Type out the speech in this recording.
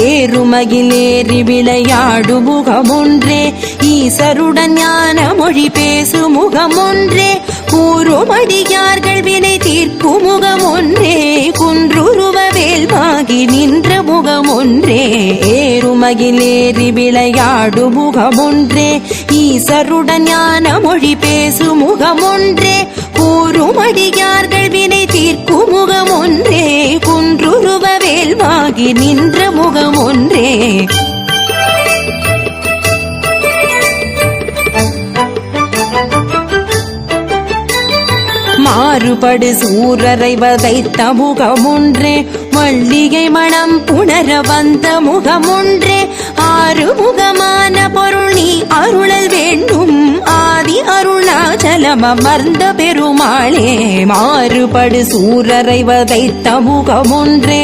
ஏறுமகிலேறி விளையாடு முகமொன்றே ஈசருடன் ஞான மொழி பேசு முகமொன்றே கூறுமடியார்கள் வினை தீர்க்கும் முகமொன்றே குன்றுருவ வேல்வாகி நின்ற முகமொன்றே ஏறுமகிலேறி விளையாடு முகமொன்றே ஈசருடன் ஞான மொழி பேசு முகமொன்றே கூறுமடியார்கள் வினை தீர்க்கும் முகமொன்றே குன்றுருவ வேல்வாகி நின்ற முகமொன்றே மாறுபடு சூரரை வதைத்த முகமொன்றே மல்லிகை மணம் புணர வந்த முகமொன்றே ஆறுமுகமான பொருள் நீ அருளல் வேண்டும் ஆதி அருணாச்சலம் அமர்ந்த பெருமாளே மாறுபடு சூரரை வதைத்த முகமொன்றே